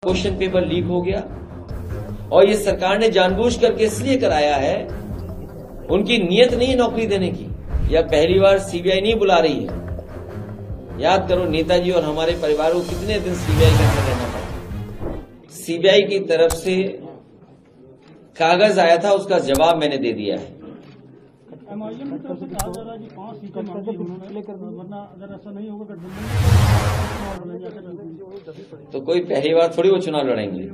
Question paper leak हो गया और ये सरकार ने जानबूझ करके इसलिए कराया है, उनकी नीयत नहीं है नौकरी देने की। या पहली बार सीबीआई नहीं बुला रही है। याद करो नेताजी और हमारे परिवार को कितने दिन सीबीआई के अंदर रहना पड़ा। सीबीआई की तरफ से कागज आया था, उसका जवाब मैंने दे दिया है। तो कोई पहली बार थोड़ी वो चुनाव लड़ेंगे।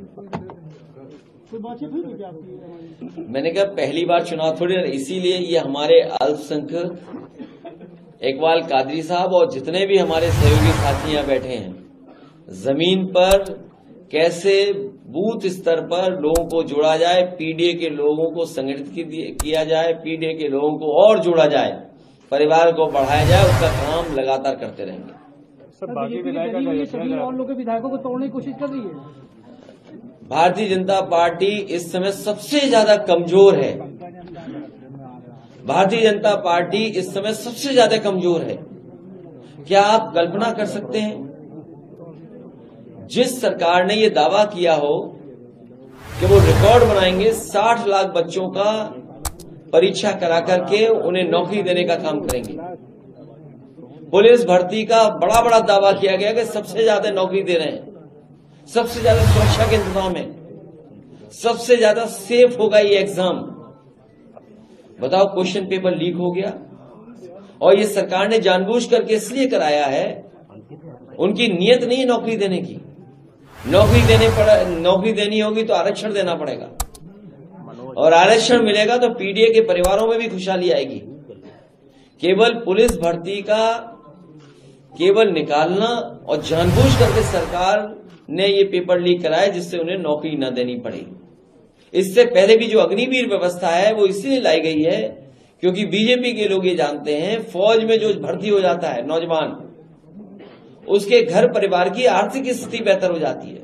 मैंने कहा पहली बार चुनाव थोड़ी, इसीलिए ये हमारे अल्पसंख्यक इकबाल कादरी साहब और जितने भी हमारे सहयोगी साथी यहाँ बैठे हैं, जमीन पर कैसे बूथ स्तर पर लोगों को जोड़ा जाए, पीडीए के लोगों को संगठित किया जाए, पीडीए के लोगों को और जोड़ा जाए, परिवार को बढ़ाया जाए, उसका काम लगातार करते रहेंगे। सभी और लोग के विधायकों को तोड़ने की कोशिश कर रही है। भारतीय जनता पार्टी इस समय सबसे ज्यादा कमजोर है। भारतीय जनता पार्टी इस समय सबसे ज्यादा कमजोर है। क्या आप कल्पना कर सकते हैं, जिस सरकार ने ये दावा किया हो कि वो रिकॉर्ड बनाएंगे, 60 लाख बच्चों का परीक्षा करा करके उन्हें नौकरी देने का काम करेंगे। पुलिस भर्ती का बड़ा बड़ा दावा किया गया कि सबसे ज्यादा नौकरी दे रहे हैं, सबसे ज्यादा सुरक्षा के इंतजाम है, सबसे ज्यादा सेफ होगा ये एग्जाम। बताओ क्वेश्चन पेपर लीक हो गया और ये सरकार ने जानबूझ करके इसलिए कराया है, उनकी नीयत नहीं है नौकरी देने की। नौकरी देनी होगी तो आरक्षण देना पड़ेगा, और आरक्षण मिलेगा तो पीडीए के परिवारों में भी खुशहाली आएगी। केवल पुलिस भर्ती का केवल निकालना और जानबूझ करके सरकार ने ये पेपर लीक कराया जिससे उन्हें नौकरी न देनी पड़े। इससे पहले भी जो अग्निवीर व्यवस्था है वो इसलिए लाई गई है क्योंकि बीजेपी के लोग ये जानते हैं, फौज में जो भर्ती हो जाता है नौजवान, उसके घर परिवार की आर्थिक स्थिति बेहतर हो जाती है।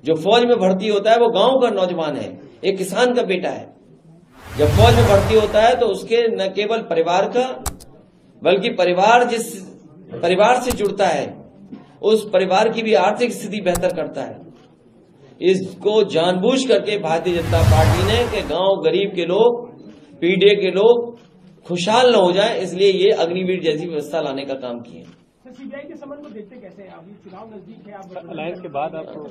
जो फौज में भर्ती होता है वो गांव का नौजवान है, एक किसान का बेटा है। जब फौज में भर्ती होता है तो उसके न केवल परिवार का, बल्कि परिवार जिस परिवार से जुड़ता है उस परिवार की भी आर्थिक स्थिति बेहतर करता है। इसको जानबूझ करके भारतीय जनता पार्टी ने कि गांव गरीब के लोग, पीडीए के लोग खुशहाल न हो जाए, इसलिए ये अग्निवीर जैसी व्यवस्था लाने का काम किए। सीबीआई के संबंध को देखते कैसे हैं? अभी चुनाव नजदीक है, आप अलायंस के बाद आपको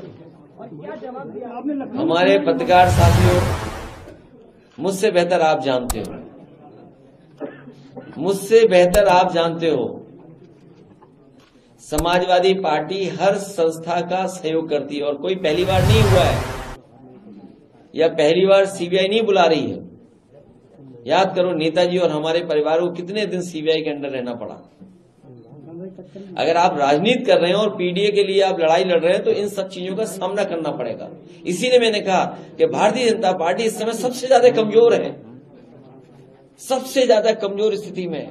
क्या जवाब दिया आपने? हमारे पत्रकार साथियों, मुझसे बेहतर आप जानते हो, मुझसे बेहतर आप जानते हो, समाजवादी पार्टी हर संस्था का सहयोग करती है और कोई पहली बार नहीं हुआ है, या पहली बार सीबीआई नहीं बुला रही है। याद करो नेताजी और हमारे परिवार को कितने दिन सीबीआई के अंदर रहना पड़ा। अगर आप राजनीति कर रहे हैं और पीडीए के लिए आप लड़ाई लड़ रहे हैं तो इन सब चीजों का सामना करना पड़ेगा। इसीलिए मैंने कहा कि भारतीय जनता पार्टी इस समय सबसे ज्यादा कमजोर है, सबसे ज्यादा कमजोर स्थिति में।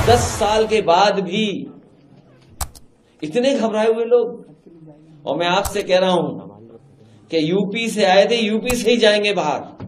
10 साल के बाद भी इतने घबराए हुए लोग। और मैं आपसे कह रहा हूं कि यूपी से आए थे, यूपी से ही जाएंगे बाहर।